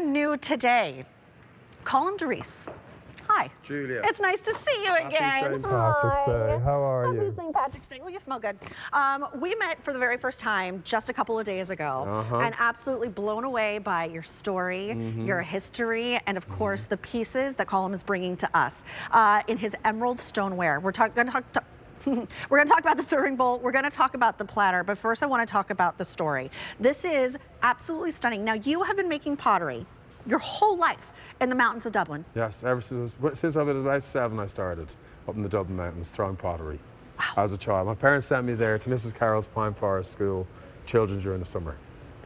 brand new today, Colm De Ris. Hi. Julia. It's nice to see you again. Happy St. Patrick's Day. How are you? Happy St. Patrick's Day. Well, you smell good. We met for the very first time just a couple of days ago, and absolutely blown away by your story, your history, and of course the pieces that Colm is bringing to us in his emerald stoneware. We're going to talk about the serving bowl. We're going to talk about the platter, but first I want to talk about the story. This is absolutely stunning. Now, you have been making pottery your whole life in the mountains of Dublin. Yes, ever since I was about 7, I started up in the Dublin mountains throwing pottery as a child. My parents sent me there to Mrs. Carroll's Pine Forest School, children during the summer.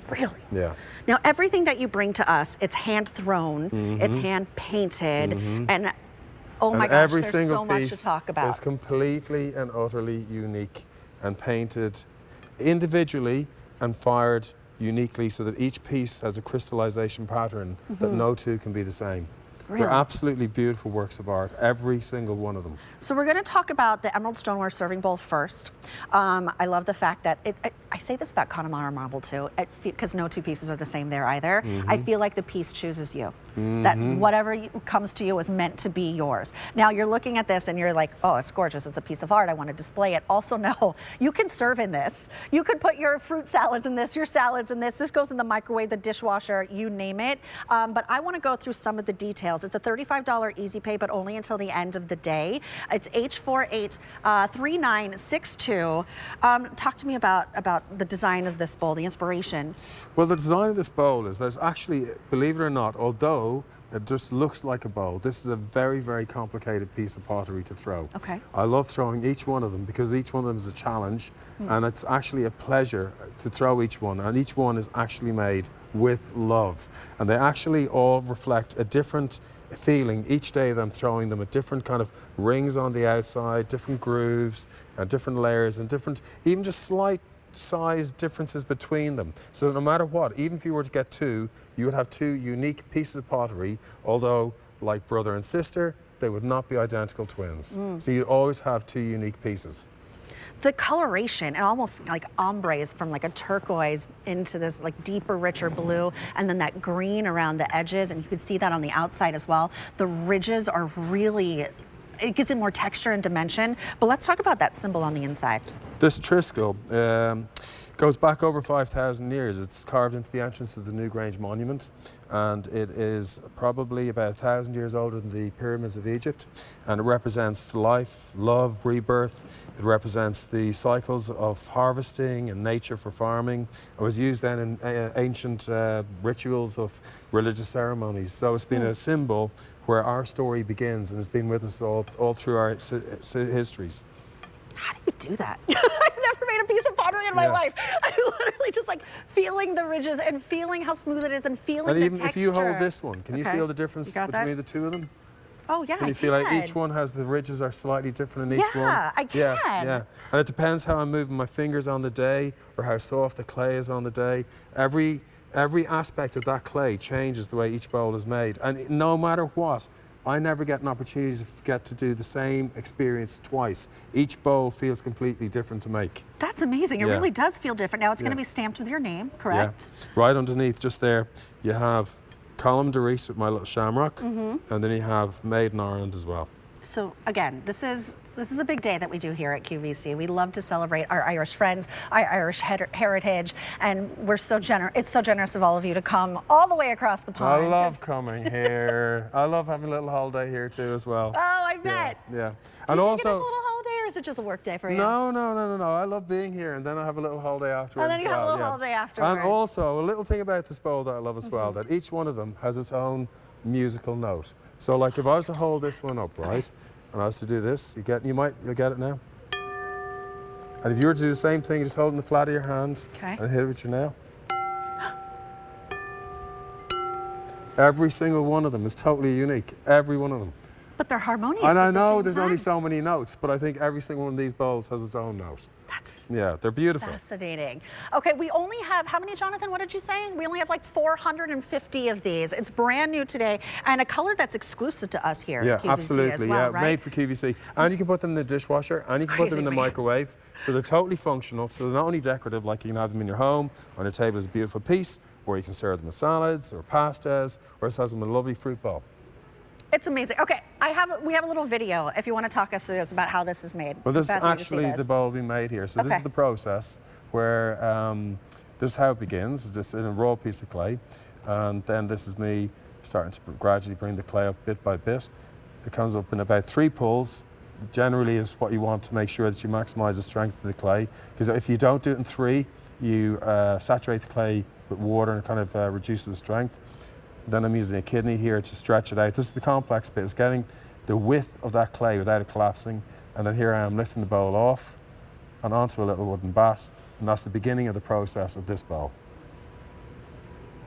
Really? Yeah. Now, everything that you bring to us, it's hand thrown, it's hand painted, and oh my gosh, every there's single so much piece to talk about. is completely and utterly unique and painted individually and fired uniquely so that each piece has a crystallization pattern that no two can be the same. Really? They're absolutely beautiful works of art, every single one of them. So we're going to talk about the emerald stoneware serving bowl first. I love the fact that, I say this about Connemara marble too, because no two pieces are the same there either. I feel like the piece chooses you. That whatever comes to you is meant to be yours. Now you're looking at this and you're like, oh, it's gorgeous, it's a piece of art, I want to display it. Also no, you can serve in this. You could put your fruit salads in this, your salads in this. This goes in the microwave, the dishwasher, you name it. But I want to go through some of the details. It's a $35 easy pay, but only until the end of the day. It's H483962. Talk to me about the design of this bowl, the inspiration. Well, the design of this bowl is, there's actually, believe it or not, although it just looks like a bowl, this is a very, very complicated piece of pottery to throw. Okay. I love throwing each one of them because each one of them is a challenge, and it's actually a pleasure to throw each one, and each one is actually made with love. And they actually all reflect a different feeling each day that I'm throwing them, at different kind of rings on the outside, different grooves, and different layers, and different, even just slight size differences between them. So no matter what, even if you were to get two, you would have two unique pieces of pottery, although like brother and sister, they would not be identical twins. So you'd always have two unique pieces. The coloration and almost like ombres from like a turquoise into this like deeper, richer blue, and then that green around the edges, and you can see that on the outside as well. The ridges are really, it gives it more texture and dimension. But let's talk about that symbol on the inside. This Triskel goes back over 5,000 years. It's carved into the entrance of the Newgrange Monument, and it is probably about 1,000 years older than the pyramids of Egypt, and it represents life, love, rebirth. It represents the cycles of harvesting and nature for farming. It was used then in ancient rituals of religious ceremonies. So it's been a symbol where our story begins, and it's been with us all through our histories. How do you do that? I've never made a piece of pottery in my life. I'm literally just like feeling the ridges and feeling how smooth it is and feeling the texture. And even if you hold this one, can you feel the difference between the two of them? Oh yeah, Can you feel like each one has, the ridges are slightly different in each one? Yeah, I can. Yeah. And it depends how I'm moving my fingers on the day, or how soft the clay is on the day. Every aspect of that clay changes the way each bowl is made. And no matter what, I never get an opportunity to get to do the same experience twice. Each bowl feels completely different to make. That's amazing. It really does feel different. Now it's going to be stamped with your name, correct? Yeah. Right underneath, just there, you have Colm De Ris with my little shamrock, and then you have Made in Ireland as well. So again, this is a big day that we do here at QVC. We love to celebrate our Irish friends, our Irish heritage, and we're so generous. It's so generous of all of you to come all the way across the pond. I love coming here. I love having a little holiday here too as well. Oh, I bet. Yeah. And also, get a little holiday, or is it just a work day for you? No. I love being here, and then I have a little holiday afterwards. And then you have a little holiday afterwards. And also, a little thing about this bowl that I love as well, that each one of them has its own musical note. So like if I was to hold this one up, right, and I was to do this, you'll get it now. And if you were to do the same thing, just hold in the flat of your hand and hit it with your nail. Every single one of them is totally unique, every one of them. But they're harmonious. And I know there's only so many notes, but I think every single one of these bowls has its own note. That's they're beautiful. Fascinating. Okay, we only have, how many, Jonathan? What did you say? We only have like 450 of these. It's brand new today, and a color that's exclusive to us here at QVC absolutely. as well, right? Made for QVC. And you can put them in the dishwasher, and you can put them in the microwave. So they're totally functional. So they're not only decorative, like you can have them in your home, on your table as a beautiful piece, or you can serve them with salads or pastas, or this has them in a lovely fruit bowl. It's amazing. Okay, we have a little video if you want to talk us through this about how this is made. Well, this is I'm fascinated to see actually this. the bowl being made here. So this Okay. is the process where this is how it begins, just in a raw piece of clay. And then this is me starting to gradually bring the clay up bit by bit. It comes up in about 3 pulls. Generally is what you want to make sure that you maximize the strength of the clay. Because if you don't do it in 3, you saturate the clay with water and it kind of reduces the strength. Then I'm using a kidney here to stretch it out. This is the complex bit, is getting the width of that clay without it collapsing. And then here I am lifting the bowl off and onto a little wooden bat. And that's the beginning of the process of this bowl.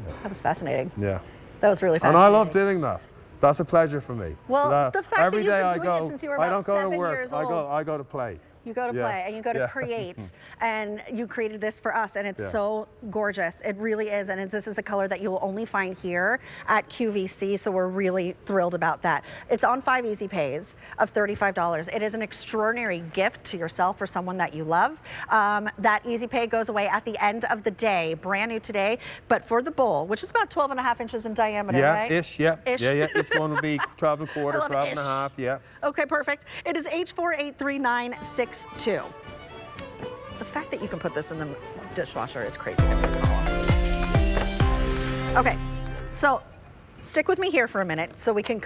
That was fascinating. Yeah. That was really And fascinating. I love doing that. That's a pleasure for me. Well, the fact that every you've day been I doing go, it since you were I about don't go to 7 work. years I old. go to play. You go to Yeah. play and you go to Yeah. create, and you created this for us, and it's Yeah. so gorgeous. It really is, and this is a color that you will only find here at QVC, so we're really thrilled about that. It's on 5 easy pays of $35. It is an extraordinary gift to yourself or someone that you love. That easy pay goes away at the end of the day, brand new today, but for the bowl, which is about 12.5 inches in diameter, Yeah, right? ish, yeah. Ish. Yeah, yeah. Each one will be 12 and a quarter, I love 12 and a ish. half, yeah. Okay, perfect. It is H483962. The fact that you can put this in the dishwasher is crazy. Okay, so stick with me here for a minute so we can